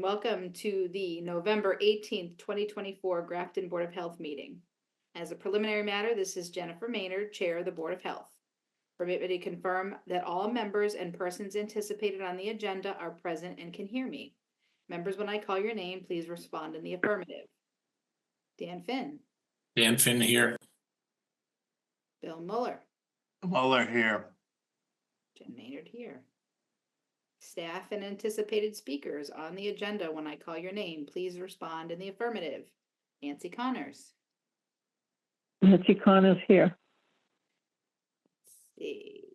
welcome to the November 18th, 2024 Grafton Board of Health meeting. As a preliminary matter, this is Jennifer Maynard, Chair of the Board of Health. Permit me to confirm that all members and persons anticipated on the agenda are present and can hear me. Members, when I call your name, please respond in the affirmative. Dan Finn. Dan Finn here. Bill Mueller. Mueller here. Jen Maynard here. Staff and anticipated speakers on the agenda, when I call your name, please respond in the affirmative. Nancy Connors. Nancy Connors here. Let's see.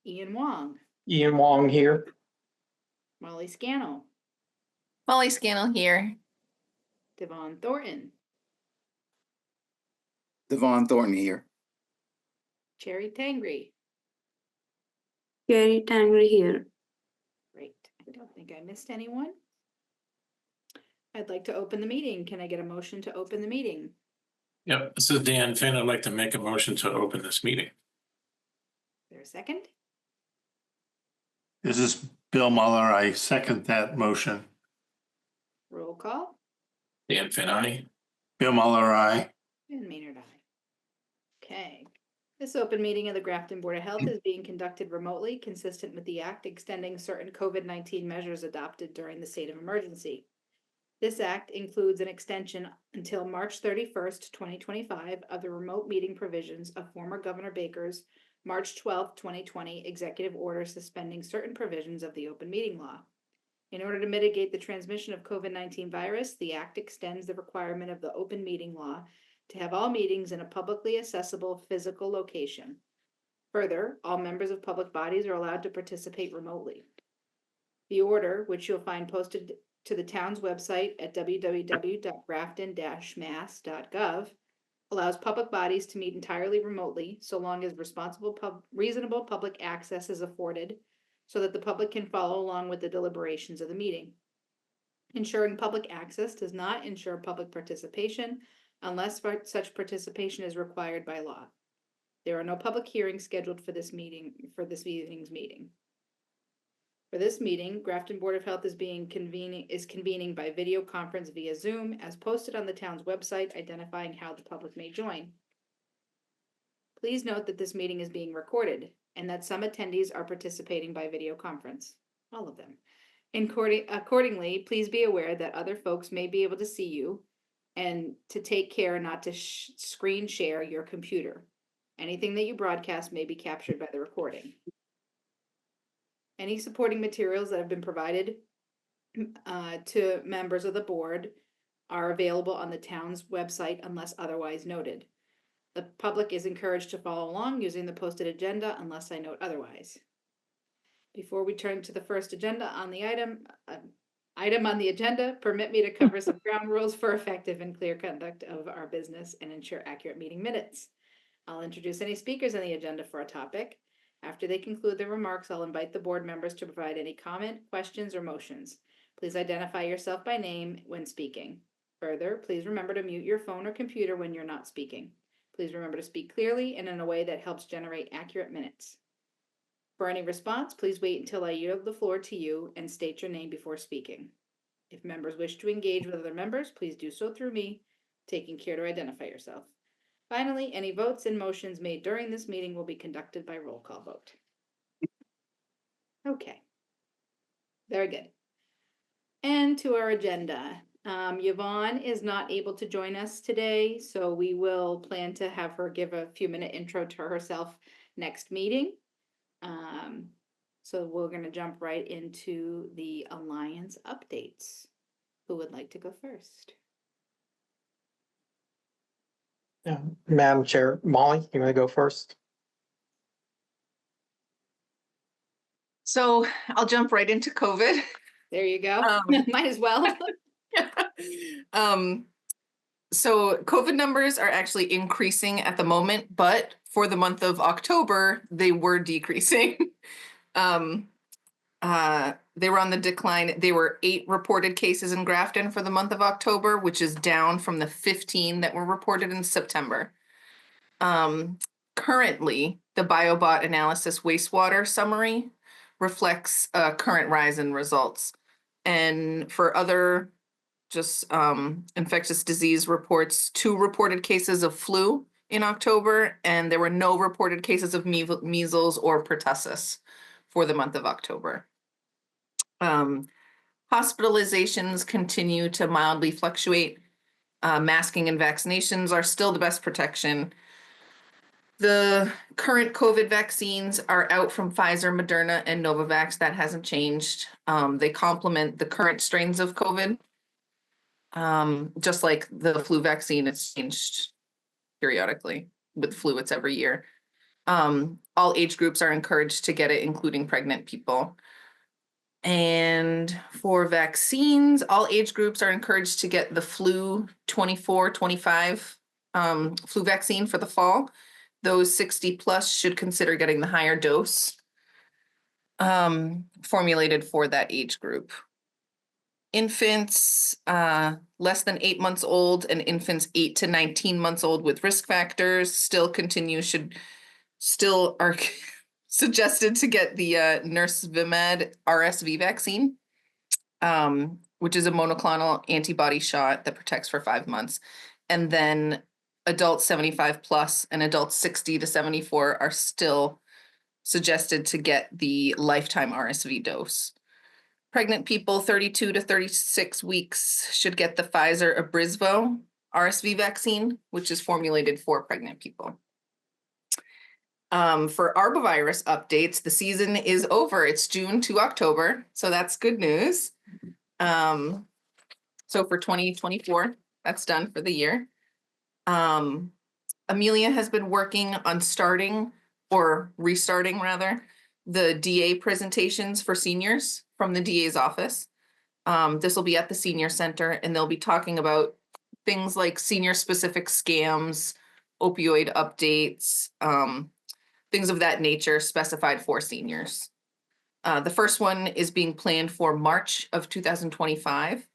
Ian Wong. Ian Wong here. Molly Scannell. Molly Scannell here. Devon Thornton. Devon Thornton here. Cherry Tangri. Cherry Tangri here. Great. I don't think I missed anyone. I'd like to open the meeting. Can I get a motion to open the meeting? Yep, this is Dan Finn. I'd like to make a motion to open this meeting. Is there a second? This is Bill Mueller. I second that motion. Roll call. Dan Finn, aye. Bill Mueller, aye. And Maynard, aye. Okay. This open meeting of the Grafton Board of Health is being conducted remotely, consistent with the act extending certain COVID-19 measures adopted during the state of emergency. This act includes an extension until March 31st, 2025 of the remote meeting provisions of former Governor Baker's March 12th, 2020 executive order suspending certain provisions of the open meeting law. In order to mitigate the transmission of COVID-19 virus, the act extends the requirement of the open meeting law to have all meetings in a publicly accessible physical location. Further, all members of public bodies are allowed to participate remotely. The order, which you'll find posted to the town's website at www.grafton-mass.gov, allows public bodies to meet entirely remotely so long as reasonable public access is afforded so that the public can follow along with the deliberations of the meeting. Ensuring public access does not ensure public participation unless such participation is required by law. There are no public hearings scheduled for this evening's meeting. For this meeting, Grafton Board of Health is convening by video conference via Zoom, as posted on the town's website, identifying how the public may join. Please note that this meeting is being recorded and that some attendees are participating by video conference, all of them. Accordingly, please be aware that other folks may be able to see you and to take care not to screen share your computer. Anything that you broadcast may be captured by the recording. Any supporting materials that have been provided to members of the board are available on the town's website unless otherwise noted. The public is encouraged to follow along using the posted agenda unless I note otherwise. Before we turn to the first agenda on the item on the agenda, permit me to cover some ground rules for effective and clear conduct of our business and ensure accurate meeting minutes. I'll introduce any speakers on the agenda for a topic. After they conclude their remarks, I'll invite the board members to provide any comment, questions, or motions. Please identify yourself by name when speaking. Further, please remember to mute your phone or computer when you're not speaking. Please remember to speak clearly and in a way that helps generate accurate minutes. For any response, please wait until I yield the floor to you and state your name before speaking. If members wish to engage with other members, please do so through me, taking care to identify yourself. Finally, any votes and motions made during this meeting will be conducted by roll call vote. Okay. Very good. And to our agenda. Yvonne is not able to join us today, so we will plan to have her give a few-minute intro to herself next meeting. So we're going to jump right into the Alliance updates. Who would like to go first? Madam Chair, Molly, you want to go first? So I'll jump right into COVID. There you go. Might as well. So COVID numbers are actually increasing at the moment, but for the month of October, they were decreasing. They were on the decline. There were 8 reported cases in Grafton for the month of October, which is down from the 15 that were reported in September. Currently, the BioBot analysis wastewater summary reflects a current rise in results. And for other just infectious disease reports, 2 reported cases of flu in October, and there were no reported cases of measles or pertussis for the month of October. Hospitalizations continue to mildly fluctuate. Masking and vaccinations are still the best protection. The current COVID vaccines are out from Pfizer, Moderna, and Novavax. That hasn't changed. They complement the current strains of COVID. Just like the flu vaccine, it's changed periodically. With flu, it's every year. All age groups are encouraged to get it, including pregnant people. And for vaccines, all age groups are encouraged to get the flu 24-25 flu vaccine for the fall. Those 60 plus should consider getting the higher dose formulated for that age group. Infants less than 8 months old and infants 8 to 19 months old with risk factors still are suggested to get the Nursevimab RSV vaccine, which is a monoclonal antibody shot that protects for 5 months. And then adults 75 plus and adults 60 to 74 are still suggested to get the lifetime RSV dose. Pregnant people 32 to 36 weeks should get the Pfizer Abrysvo RSV vaccine, which is formulated for pregnant people. For arbovirus updates, the season is over. It's June to October, so that's good news. So for 2024, that's done for the year. Amelia has been working on starting or restarting rather the DA presentations for seniors from the DA's office. This will be at the senior center and they'll be talking about things like senior specific scams, opioid updates, things of that nature specified for seniors. The first one is being planned for March of 2025,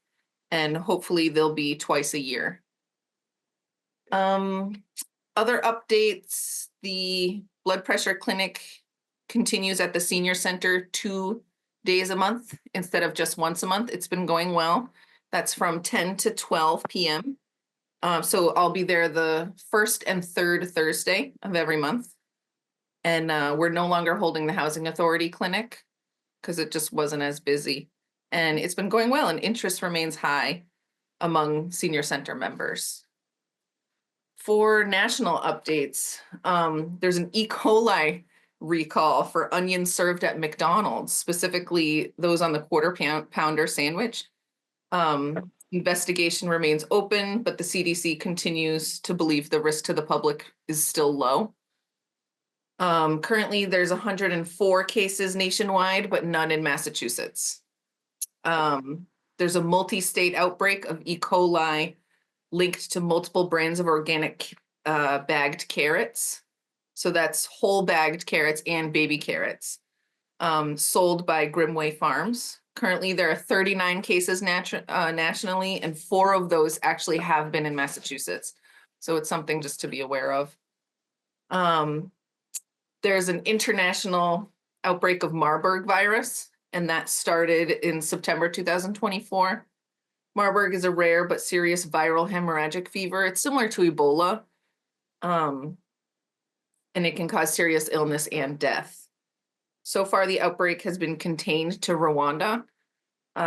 and hopefully they'll be twice a year. Other updates, the blood pressure clinic continues at the senior center 2 days a month instead of just once a month. It's been going well. That's from 10 to 12 p.m. So I'll be there the first and third Thursday of every month. And we're no longer holding the Housing Authority clinic because it just wasn't as busy. And it's been going well and interest remains high among senior center members. For national updates, there's an E. coli recall for onions served at McDonald's, specifically those on the quarter pounder sandwich. Investigation remains open, but the CDC continues to believe the risk to the public is still low. Currently, there's 104 cases nationwide, but none in Massachusetts. There's a multi-state outbreak of E. coli linked to multiple brands of organic bagged carrots. So that's whole bagged carrots and baby carrots sold by Grimway Farms. Currently, there are 39 cases nationally, and 4 of those actually have been in Massachusetts. So it's something just to be aware of. There's an international outbreak of Marburg virus, and that started in September 2024. Marburg is a rare but serious viral hemorrhagic fever. It's similar to Ebola, and it can cause serious illness and death. So far, the outbreak has been contained to Rwanda,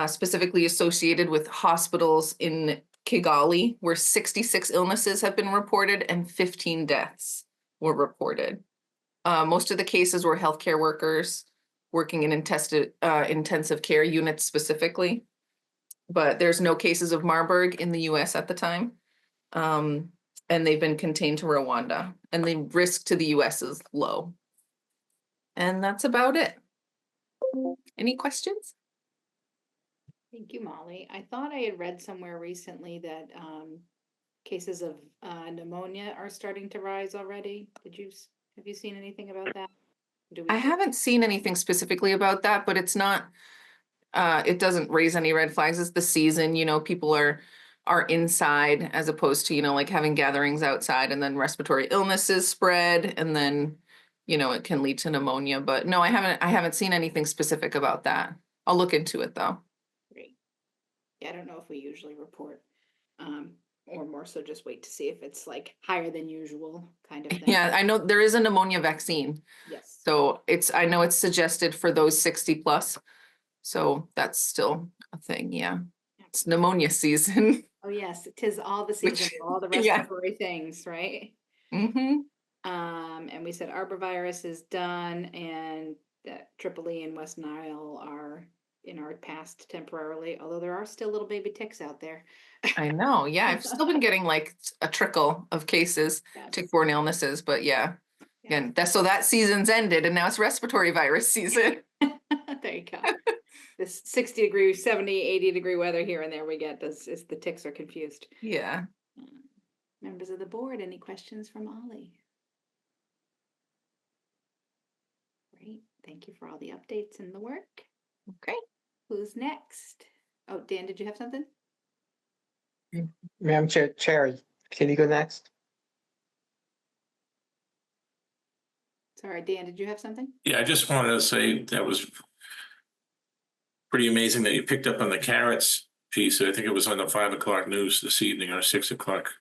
specifically associated with hospitals in Kigali, where 66 illnesses have been reported and 15 deaths were reported. Most of the cases were healthcare workers working in intensive care units specifically, but there's no cases of Marburg in the US at the time. And they've been contained to Rwanda, and the risk to the US is low. And that's about it. Any questions? Thank you, Molly. I thought I had read somewhere recently that cases of pneumonia are starting to rise already. Have you seen anything about that? I haven't seen anything specifically about that, but it's not, it doesn't raise any red flags. It's the season, people are inside as opposed to, like having gatherings outside, and then respiratory illnesses spread, and then, it can lead to pneumonia. But no, I haven't seen anything specific about that. I'll look into it though. Great. Yeah, I don't know if we usually report, or more so just wait to see if it's like higher than usual kind of thing. Yeah, I know there is a pneumonia vaccine. Yes. So I know it's suggested for those 60 plus. So that's still a thing, yeah. It's pneumonia season. Oh, yes, 'tis all the Which- season, all the yeah. respiratory things, right? Hmm. And we said arborvirus is done and that Tripoli and West Nile are in our past temporarily, although there are still little baby ticks out there. I know, yeah, I've still been getting like a trickle of cases, Yes, tick-borne illnesses, but yeah. yeah. And so that season's ended and now it's respiratory virus season. There you go. This 60-degree, 70, 80-degree weather here and there we get, is the ticks are confused. Yeah. Members of the board, any questions from Ollie? Great, thank you for all the updates and the work. Okay. Who's next? Oh, Dan, did you have something? Madam Chair, Cherry, can you go next? Sorry, Dan, did you have something? Yeah, I just wanted to say that was pretty amazing that you picked up on the carrots piece. I think it was on the 5 o'clock news this evening or 6 o'clock,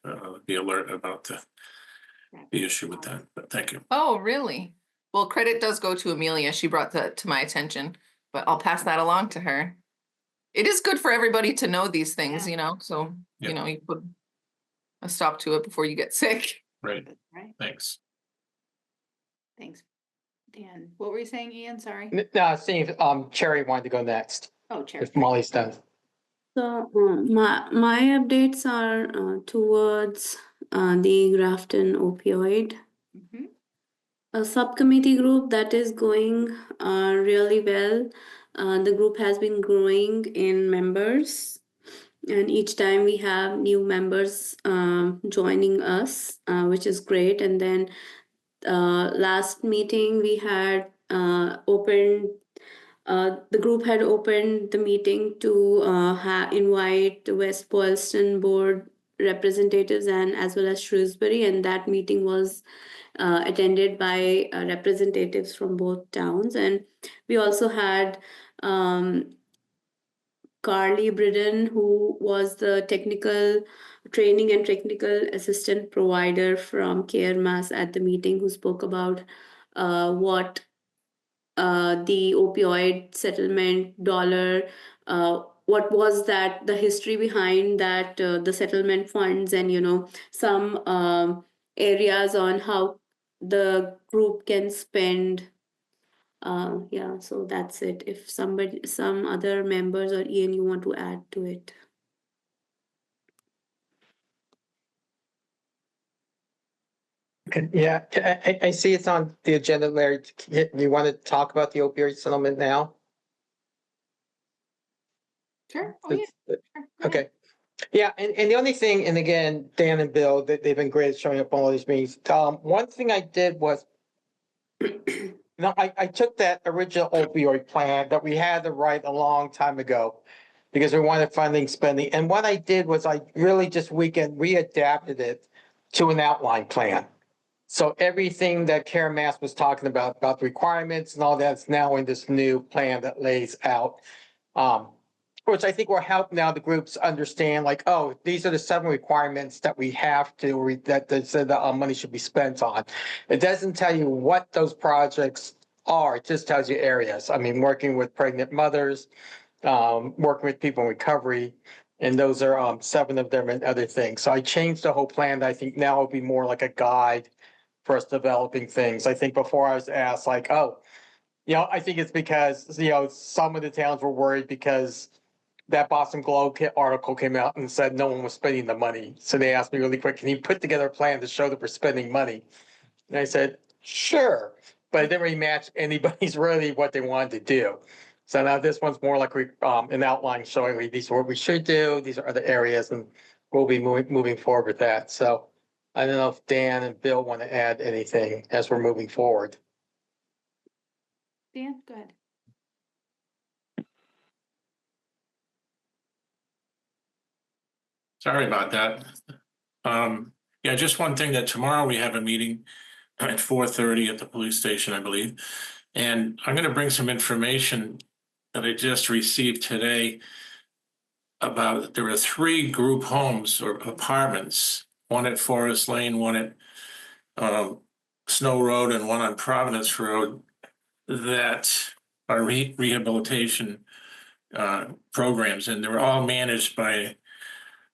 the alert about the issue with that, but thank you. Oh, really? Well, credit does go to Amelia. She brought that to my attention, but I'll pass that along to her. It is good for everybody to know these things, Yeah. you know, so, Yeah. you know, you put a stop to it before you get sick. Right, Right, thanks. thanks. Dan, what were you saying, Ian? Sorry. No, seeing if Cherry wanted to go next, Oh, Chair. if Molly's done. So my updates are towards the Grafton opioid Mhm. a subcommittee group that is going really well. The group has been growing in members, and each time we have new members joining us, which is great. And then last meeting we had opened. The group had opened the meeting to invite the West Boylston board representatives and as well as Shrewsbury, and that meeting was attended by representatives from both towns. And we also had Carly Bridden, who was the technical training and technical assistant provider from CareMass at the meeting, who spoke about what the opioid settlement dollar, what was that, the history behind that, the settlement funds, and some areas on how the group can spend. Yeah, so that's it. If some other members or Ian, you want to add to it. Okay, yeah, I see it's on the agenda, Larry. You want to talk about the opioid settlement now? Sure. Oh, yeah. Sure. Go ahead. Okay. Yeah, and the only thing, and again, Dan and Bill, they've been great at showing up on all these meetings. One thing I did was, I took that original opioid plan that we had to write a long time ago because we wanted funding spending. And what I did was I really just readapted it to an outline plan. So everything that Karen Mass was talking about the requirements and all that's now in this new plan that lays out. Which I think will help now the groups understand like, oh, these are the 7 requirements that we have to, that said that money should be spent on. It doesn't tell you what those projects are, it just tells you areas. I mean, working with pregnant mothers, working with people in recovery, and those are 7 of them and other things. So I changed the whole plan. I think now it'll be more like a guide for us developing things. I think before I was asked like, oh, I think it's because, some of the towns were worried because that Boston Globe article came out and said no one was spending the money. So they asked me really quick, can you put together a plan to show that we're spending money? And I said, sure, but it didn't really match anybody's really what they wanted to do. So now this one's more like an outline showing these are what we should do. These are other areas, and we'll be moving forward with that. So I don't know if Dan and Bill want to add anything as we're moving forward. Dan, go ahead. Sorry about that. Yeah, just one thing, that tomorrow we have a meeting at 4:30 at the police station, I believe. And I'm gonna bring some information that I just received today about, there are 3 group homes or apartments, one at Forest Lane, one at Snow Road, and one on Providence Road, that are rehabilitation programs, and they're all managed by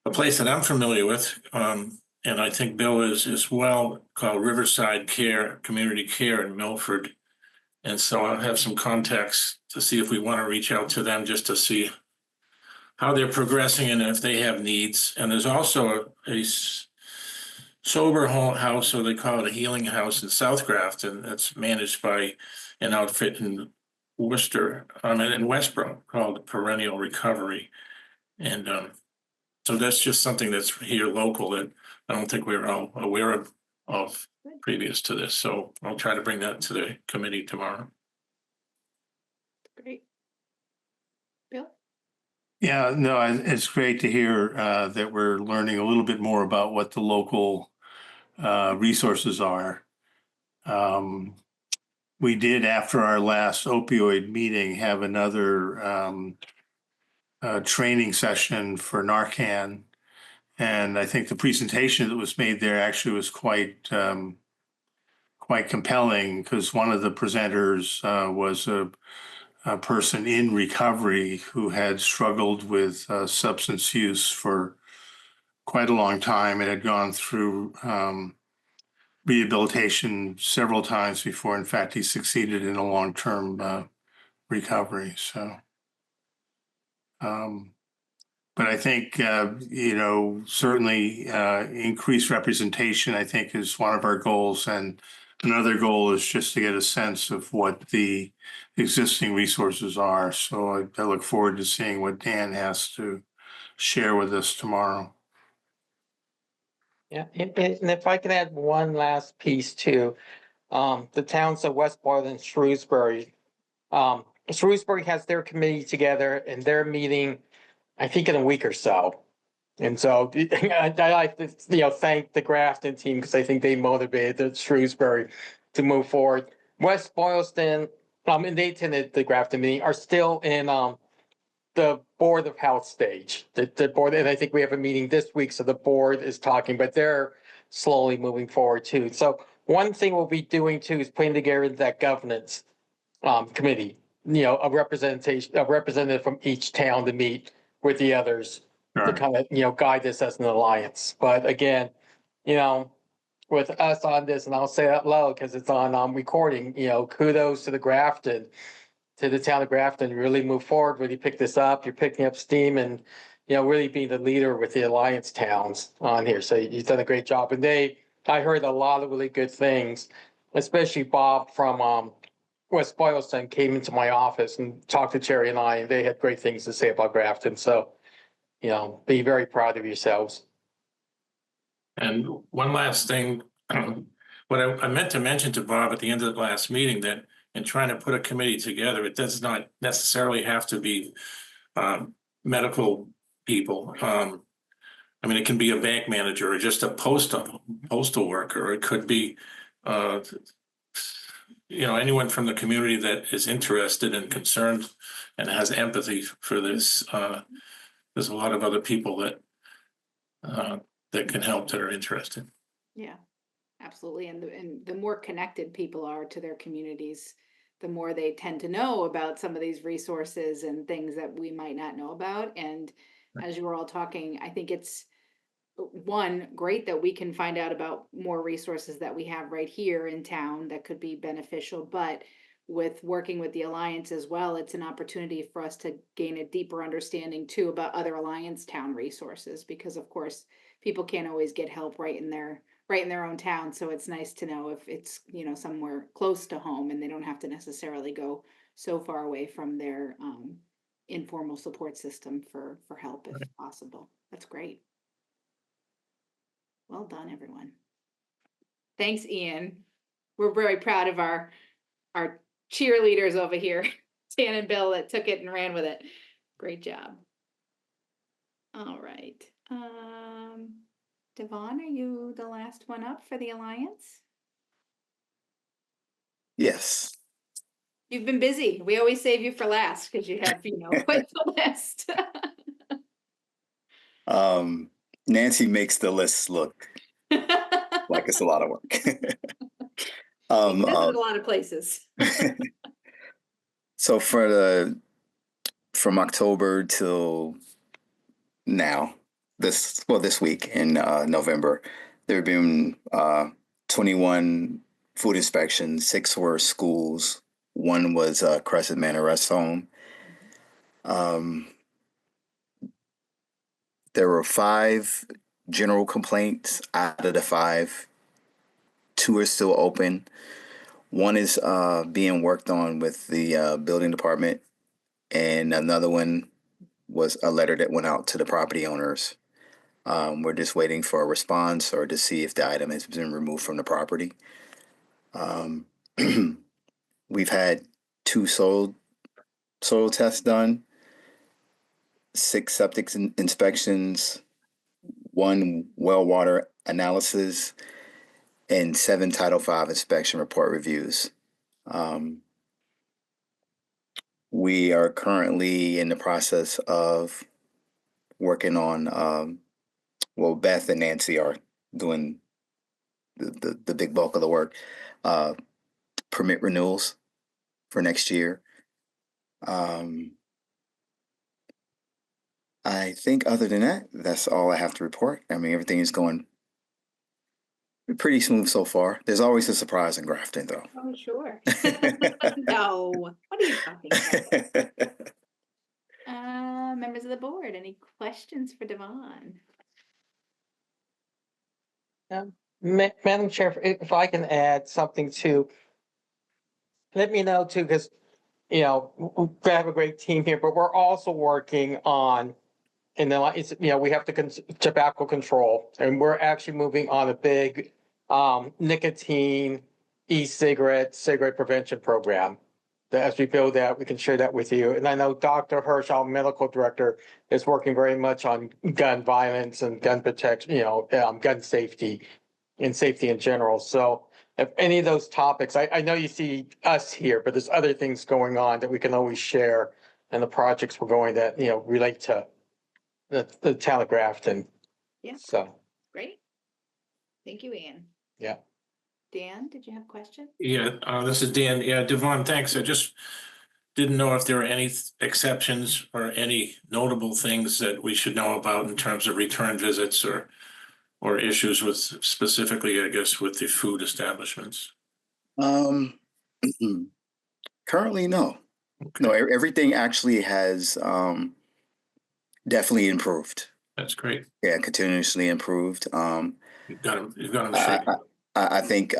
a place that I'm familiar with, and I think Bill is as well, called Riverside Care, Community Care in Milford. And so I'll have some contacts to see if we want to reach out to them just to see how they're progressing and if they have needs. And there's also a sober house, or they call it a healing house in South Grafton, that's managed by an outfit in Worcester, in Westboro, called Perennial Recovery. And so that's just something that's here local that I don't think we were all aware of previous to this. So I'll try to bring that to the committee tomorrow. Great. Bill? Yeah, no, it's great to hear that we're learning a little bit more about what the local resources are. We did, after our last opioid meeting, have another training session for Narcan. And I think the presentation that was made there actually was quite compelling, because one of the presenters was a person in recovery who had struggled with substance use for quite a long time and had gone through rehabilitation several times before, in fact, he succeeded in a long-term recovery. So, but I think, certainly increased representation, I think, is one of our goals. And another goal is just to get a sense of what the existing resources are. So I look forward to seeing what Dan has to share with us tomorrow. Yeah, and if I can add one last piece too, the towns of West Boylston and Shrewsbury. Shrewsbury has their committee together and they're meeting, I think, in a week or so. And so I like to, thank the Grafton team, because I think they motivated the Shrewsbury to move forward. West Boylston, and they attended the Grafton meeting, are still in the Board of Health stage. The board, and I think we have a meeting this week, so the board is talking, but they're slowly moving forward too. So one thing we'll be doing too is putting together that governance committee, a representative from each town to meet with the others to Sure. kind of, guide this as an alliance. But again, with us on this, and I'll say that loud because it's on recording, kudos to the town of Grafton, really move forward, really pick this up. You're picking up steam and, really being the leader with the alliance towns on here. So you've done a great job. And I heard a lot of really good things, especially Bob from West Boylston came into my office and talked to Cherry and I, and they had great things to say about Grafton. So, be very proud of yourselves. And one last thing, what I meant to mention to Bob at the end of the last meeting, that in trying to put a committee together, it does not necessarily have to be medical people. It can be a bank manager or just a postal worker. It could be, anyone from the community that is interested and concerned and has empathy for this. There's a lot of other people that can help, that are interested. Yeah, absolutely. And the more connected people are to their communities, the more they tend to know about some of these resources and things that we might not know about. And as you were all talking, I think it's great that we can find out about more resources that we have right here in town that could be beneficial. But with working with the Alliance as well, it's an opportunity for us to gain a deeper understanding too about other Alliance town resources, because of course people can't always get help right in their own town. So it's nice to know if it's, somewhere close to home and they don't have to necessarily go so far away from their informal support system for help if possible. That's great. Well done, everyone. Thanks, Ian. We're very proud of our cheerleaders over here, Dan and Bill, that took it and ran with it. Great job. All right. Devon, are you the last one up for the Alliance? Yes. You've been busy. We always save you for last because you have, quite the list. Nancy makes the list look like it's a lot of work. We visited a lot of places. So from October till now, this week in November, there have been 21 food inspections. 6 were schools. 1 was Crescent Manor Rest Home. There were 5 general complaints out of the 5. 2 are still open. 1 is being worked on with the building department, and another one was a letter that went out to the property owners. We're just waiting for a response or to see if the item has been removed from the property. We've had 2 soil tests done, 6 septic inspections, 1 well water analysis, and 7 Title V inspection report reviews. We are currently in the process of working on, well, Beth and Nancy are doing the big bulk of the work, permit renewals for next year. I think other than that, that's all I have to report. I mean, everything is going pretty smooth so far. There's always a surprise in Grafton, though. Oh, sure. No, what are you talking about? Members of the board, any questions for Devon? Madam Chair, if I can add something to, let me know too, because, we have a great team here, but we're also working on, and then it's, we have tobacco control, and we're actually moving on a big nicotine, cigarette prevention program. That as we build that, we can share that with you. And I know Dr. Hirsch, our medical director, is working very much on gun violence and gun protection, gun safety and safety in general. So if any of those topics, I know you see us here, but there's other things going on that we can always share, and the projects we're going that, relate to the town of Grafton. Yeah. So, Great. Thank you, Ian. yeah. Dan, did you have questions? Yeah, this is Dan. Yeah, Devon, thanks. I just didn't know if there were any exceptions or any notable things that we should know about in terms of return visits or issues with specifically, I guess, with the food establishments. Currently, no. No, everything actually has definitely improved. That's great. Yeah, continuously improved. You've got them straight. I think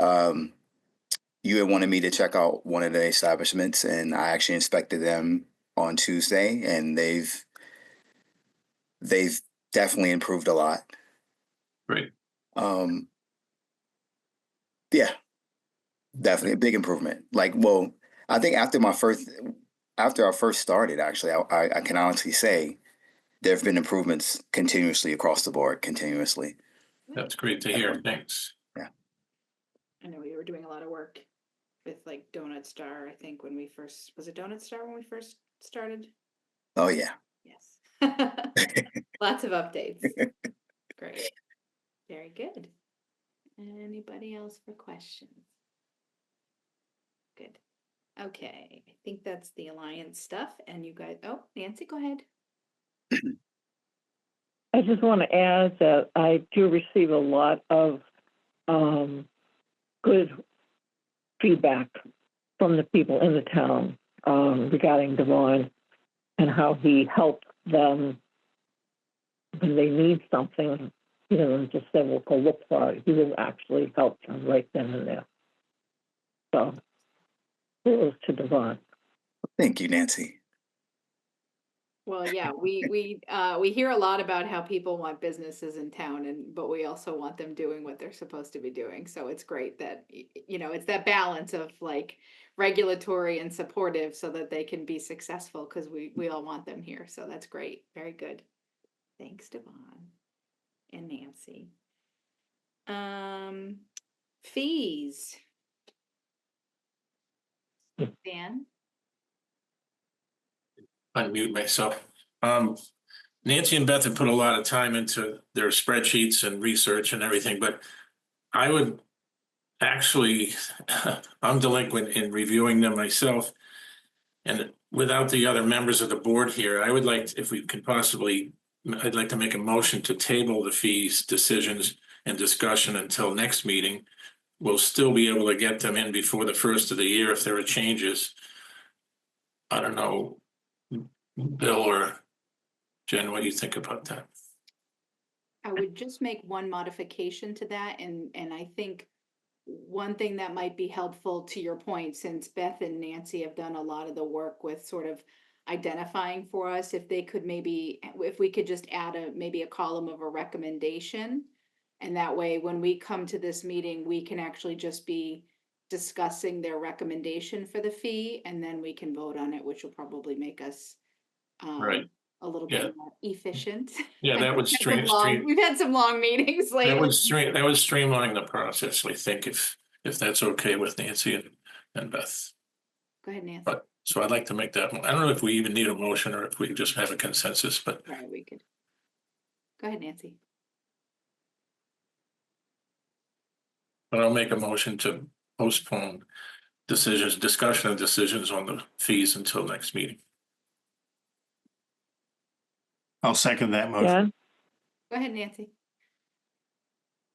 you had wanted me to check out one of the establishments, and I actually inspected them on Tuesday, and they've definitely improved a lot. Great. Yeah, definitely a big improvement. Like, well, I think after I first started, actually, I can honestly say there have been improvements continuously across the board, continuously. That's great to hear. Thanks. Yeah. I know we were doing a lot of work with like Donut Star, I think was it Donut Star when we first started? Oh yeah. Yes. Lots of updates. Great. Very good. Anybody else for questions? Good. Okay, I think that's the Alliance stuff, and you guys, Nancy, go ahead. I just want to add that I do receive a lot of good feedback from the people in the town regarding Devon and how he helped them when they need something, and just say, well, go look for it. He will actually help them right then and there. So, kudos to Devon. Thank you, Nancy. Well, yeah, we hear a lot about how people want businesses in town, but we also want them doing what they're supposed to be doing. So it's great that it's that balance of like regulatory and supportive so that they can be successful, because we all want them here. So that's great. Very good. Thanks, Devon and Nancy. Fees. Dan? Unmute myself. Nancy and Beth have put a lot of time into their spreadsheets and research and everything, but I would actually, I'm delinquent in reviewing them myself. And without the other members of the board here, I would like, if we can possibly, I'd like to make a motion to table the fees, decisions and discussion until next meeting. We'll still be able to get them in before the first of the year if there are changes. I don't know, Bill or Jen, what do you think about that? I would just make one modification to that, and I think one thing that might be helpful to your point, since Beth and Nancy have done a lot of the work with sort of identifying for us, if they could maybe, if we could just add maybe a column of a recommendation. And that way, when we come to this meeting, we can actually just be discussing their recommendation for the fee, and then we can vote on it, which will probably make us Right. a little Yeah. bit more efficient. Yeah, that would We've had some long meetings that lately. would streamline the process, I think, if that's okay with Nancy and Beth. Go ahead, Nancy. But, so I'd like to make that, I don't know if we even need a motion or if we just have a consensus, but Right, we could. Go ahead, Nancy. I'll make a motion to postpone discussion of decisions on the fees until next meeting. I'll second that motion. Jen, Go ahead, Nancy.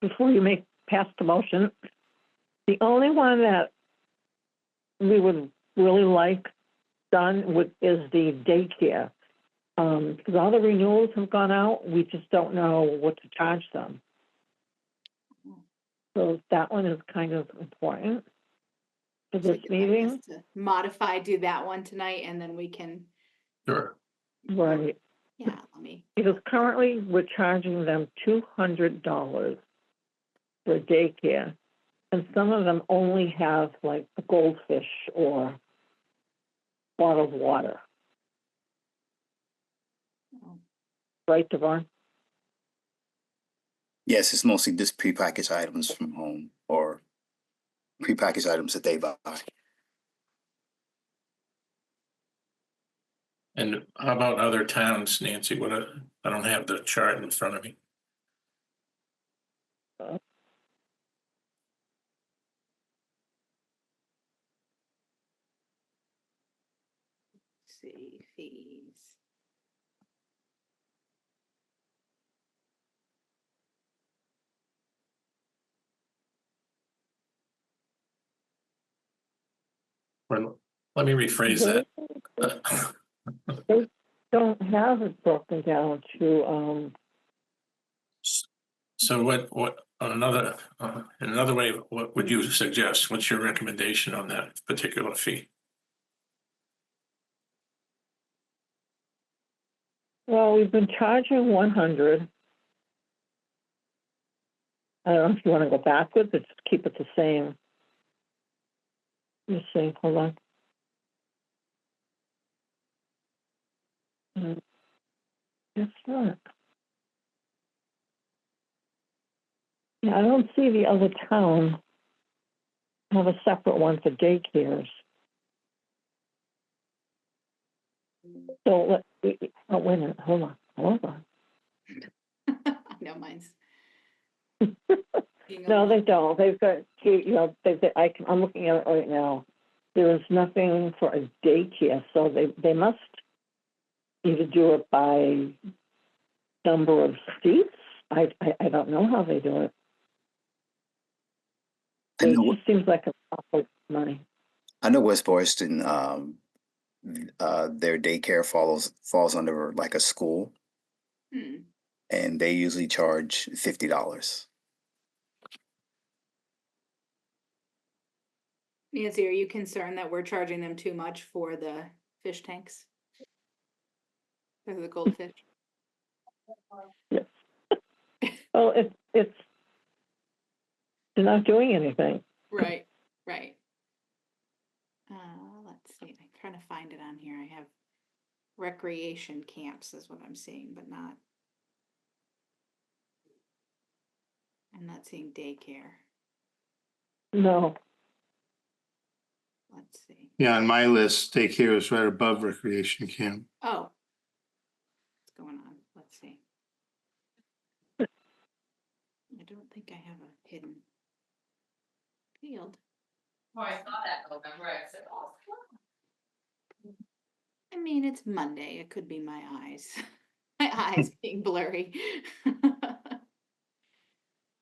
before you pass the motion, the only one that we would really like done is the daycare. Because all the renewals have gone out, we just don't know what to charge them. So that one is kind of important for So this you'd like us meeting. to modify, do that one tonight, and then we can, Sure. Right. yeah, let me, Because currently we're charging them $200 for daycare. And some of them only have like a goldfish or bottled water. oh, Right, Devon? Yes, it's mostly just prepackaged items from home or prepackaged items that they buy. And how about other towns, Nancy? I don't have the chart in front of me. let's see, fees. Well, let me rephrase that. They don't have it broken down to, So what, another way, what would you suggest? What's your recommendation on that particular fee? well, we've been charging 100. I don't know if you want to go backwards or just keep it the same. Let's see, hold on. It's not. Yeah, I don't see the other town have a separate one for daycares. So wait a minute, hold on. I know mine's. being a No, little- they don't. They've got, I'm looking at it right now. There is nothing for a daycare, so they must either do it by number of seats. I don't know how they do it. It just seems like a lot of money. I know West Boylston, their daycare falls under like a school, Hmm. and they usually charge $50. Nancy, are you concerned that we're charging them too much for the fish tanks? For the goldfish? Well, it's they're not doing anything. Right, right. Let's see, I'm trying to find it on here. I have recreation camps is what I'm seeing, but not. I'm not seeing daycare. No. Let's see. Yeah, on my list, daycare is right above recreation camp. Oh. What's going on? Let's think I have a hidden field. Oh, I saw that November, I said, oh. I mean, it's Monday. It could be my eyes. My eyes being blurry.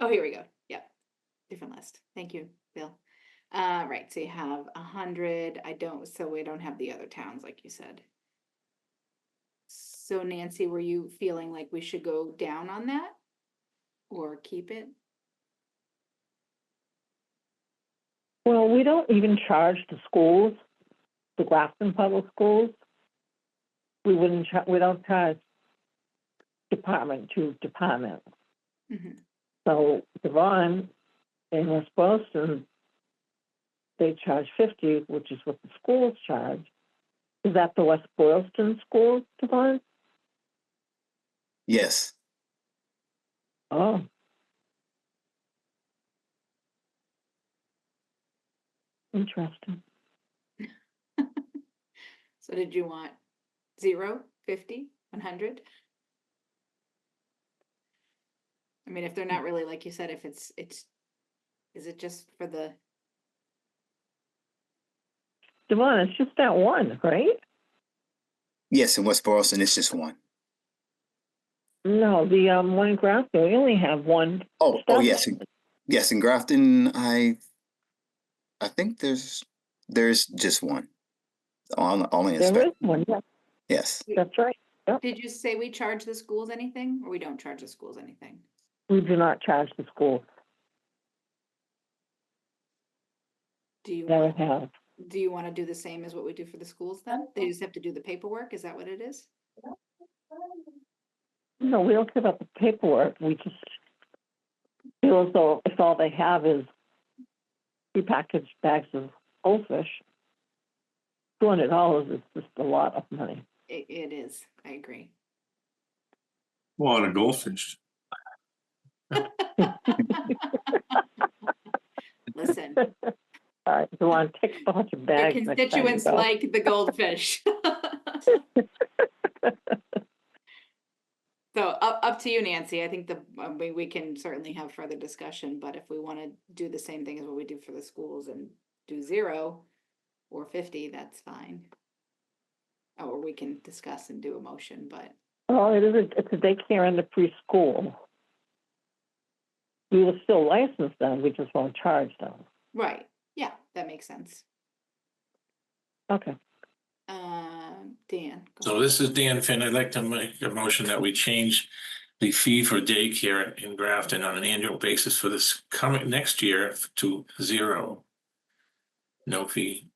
Oh, here we go. Yep. Different list. Thank you, Bill. Right, so you have 100. So we don't have the other towns like you said. So Nancy, were you feeling like we should go down on that? Or keep it? Well, we don't even charge the schools, the Grafton Public Schools. We don't charge department to department. Mhm. So Devon and West Boylston, they charge 50, which is what the schools charge. Is that the West Boylston schools, Devon? Yes. Oh. Interesting. So did you want 0, 50, 100? I mean, if they're not really, like you said, if it's, is it just for the, Devon, it's just that one, right? Yes, in West Boylston, it's just one. No, the one in Grafton, we only have one. Oh, step. yes. Yes, in Grafton, I think there's just one. Only in There Spec. is one, yeah, Yes. that's right. did you say we charge the schools anything or we don't charge the schools anything? We do not charge the schools, Do you never want, have. do you want to do the same as what we do for the schools then? They just have to do the paperwork, is that what it is? No, we don't give up the paperwork, we just feel as though if all they have is prepackaged bags of goldfish, $200 is just a lot of money. It is, I agree. Well, and a goldfish. Listen, All right, so on, take a bunch of your bags next time you constituents go. like the goldfish. So up to you, Nancy. I think we can certainly have further discussion, but if we want to do the same thing as what we do for the schools and do 0 or 50, that's fine. Or we can discuss and do a motion, but Oh, it's a daycare and a preschool. We will still license them, we just won't charge them. right, yeah, that makes sense. Okay. Dan. go So ahead. this is Dan Finn. I'd like to make a motion that we change the fee for daycare in Grafton on an annual basis for this coming next year to 0. No fee.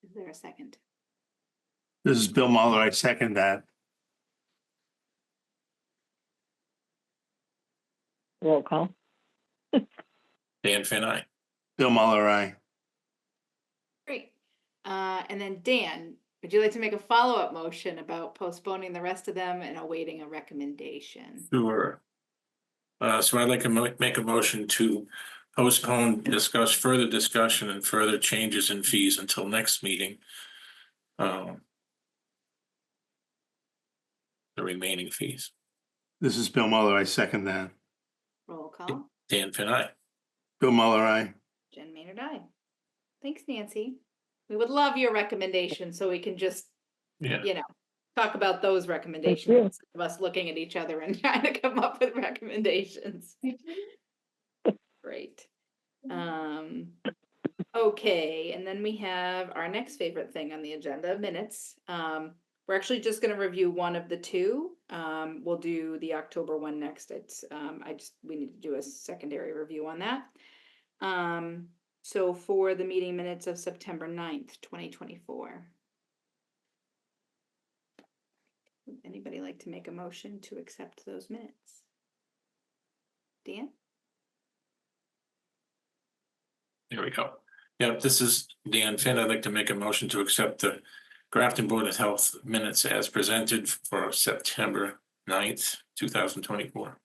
Is there a second? This is Bill Muller. I second that. Roll call. Dan Finn, aye. Bill Muller, aye. Great. And then Dan, would you like to make a follow-up motion about postponing the rest of them and awaiting a recommendation? Sure. So I'd like to make a motion to postpone, further discussion and further changes in fees until next meeting. The remaining fees. This is Bill Muller. I second that. Roll call. Dan Finn, aye. Bill Muller, aye. Jen Maynard, aye. Thanks, Nancy. We would love your recommendation so we can just, Yeah. talk about those you. recommendations instead of us looking at each other and trying to come up with recommendations. Great. Okay, and then we have our next favorite thing on the agenda, minutes. We're actually just gonna review one of the two. We'll do the October one next. We need to do a secondary review on that. So for the meeting minutes of September 9th, 2024. Would anybody like to make a motion to accept those minutes? Dan? There we go. Yeah, this is Dan Finn. I'd like to make a motion to accept the Grafton Board of Health minutes as presented for September 9th, 2024.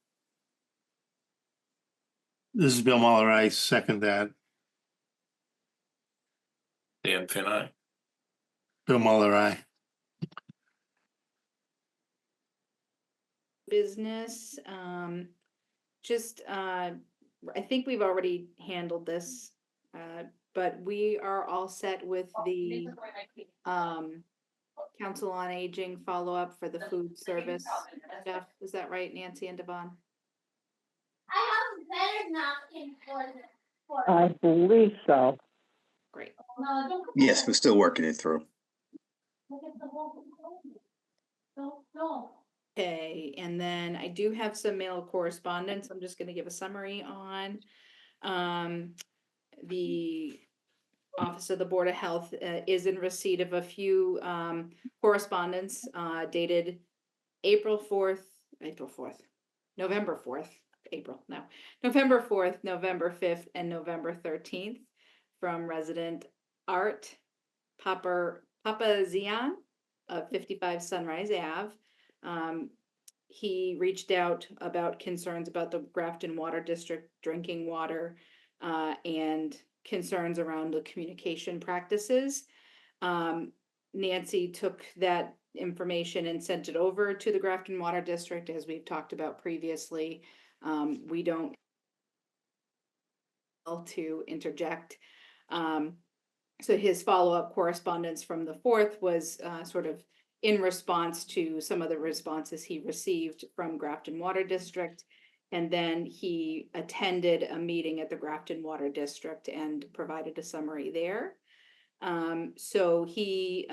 This is Bill Muller. I second that. Dan Finn, aye. Bill Muller, aye. Business, just I think we've already handled this, but we are all set with the Council on Aging follow-up for the food service stuff. Is that right, Nancy and Devon? I believe so. Great. Yes, we're still working it through. Okay, and then I do have some mail correspondence. I'm just gonna give a summary on. The Office of the Board of Health is in receipt of a few correspondence dated November 4th, November 5th, and November 13th from resident Art Papazian of 55 Sunrise Ave. He reached out about concerns about the Grafton Water District drinking water and concerns around the communication practices. Nancy took that information and sent it over to the Grafton Water District, as we've talked about previously. We don't to interject. So his follow-up correspondence from the 4th was sort of in response to some of the responses he received from Grafton Water District. And then he attended a meeting at the Grafton Water District and provided a summary there. So he,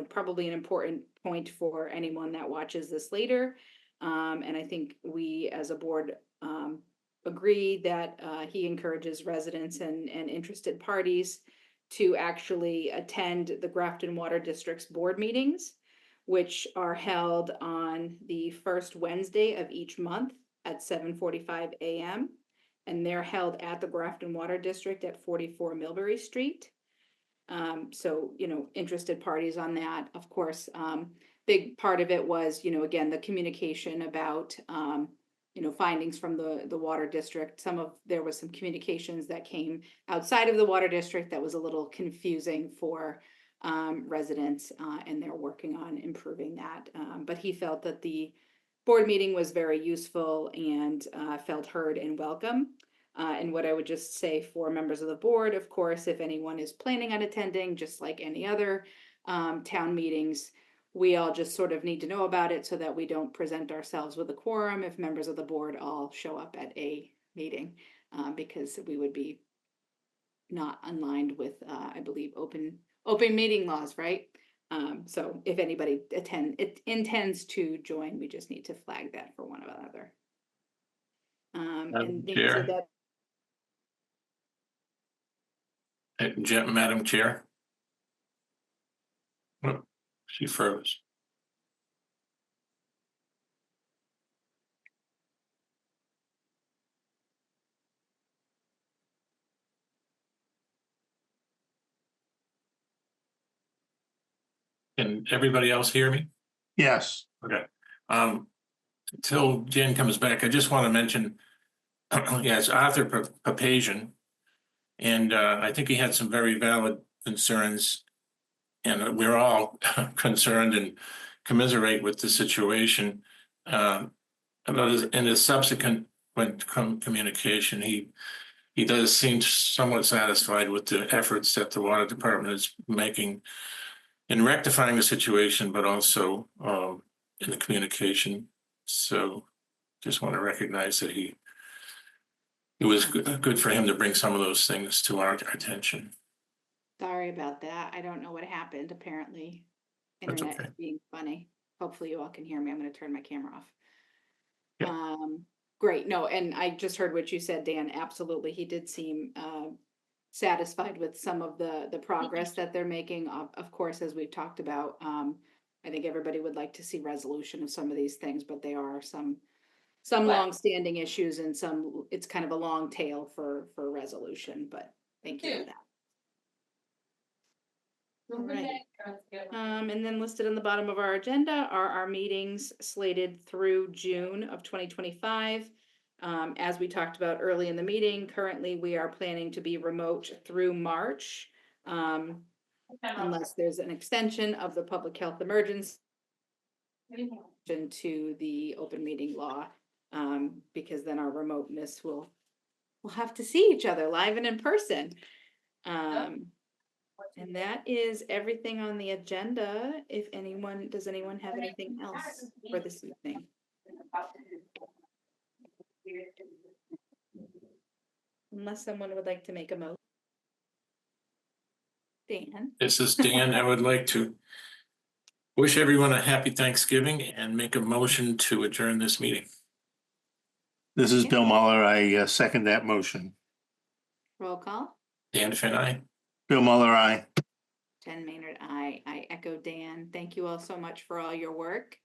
probably an important point for anyone that watches this later. And I think we as a board agree that he encourages residents and interested parties to actually attend the Grafton Water District's board meetings, which are held on the first Wednesday of each month at 7:45 a.m. And they're held at the Grafton Water District at 44 Millbury Street. So, interested parties on that, of course, big part of it was, again, the communication about, findings from the water district. There was some communications that came outside of the water district that was a little confusing for residents, and they're working on improving that. But he felt that the board meeting was very useful and felt heard and welcome. And what I would just say for members of the board, of course, if anyone is planning on attending, just like any other town meetings, we all just sort of need to know about it so that we don't present ourselves with a quorum if members of the board all show up at a meeting, because we would be not aligned with, I believe, open meeting laws, right? So if anybody intends to join, we just need to flag that for one another. And Nancy, Chair. Madam Chair. Oh, she froze. Can everybody else hear me? Yes, Okay. Until Jen comes back, I just want to mention, yes, Arthur Papazian. And I think he had some very valid concerns. And we're all concerned and commiserate with the situation. In his subsequent communication, he does seem somewhat satisfied with the efforts that the water department is making in rectifying the situation, but also in the communication. So just want to recognize that it was good for him to bring some of those things to our attention. Sorry about that. I don't know what happened. Apparently, That's internet okay. is being funny. Hopefully you all can hear me. I'm going to turn my camera off. Yeah. Great. No, and I just heard what you said, Dan. Absolutely. He did seem satisfied with some of the progress that they're making. Of course, as we've talked about, I think everybody would like to see resolution of some of these things, but they are some long-standing issues and it's kind of a long tail for resolution, but thank you for that. All right. And then listed on the bottom of our agenda are our meetings slated through June of 2025. As we talked about early in the meeting, currently we are planning to be remote through March, unless there's an extension of the public health emergency to the open meeting law, because then our remoteness will we'll have to see each other live and in person. And that is everything on the agenda. If anyone, does anyone have anything else for this evening? Unless someone would like to make a motion. Dan? This is Dan. I would like to wish everyone a happy Thanksgiving and make a motion to adjourn this meeting. This is Bill Muller. I second that motion. Roll call. Dan Finn, aye. Bill Muller, aye. Jen Maynard, I echo Dan. Thank you all so much for all your work.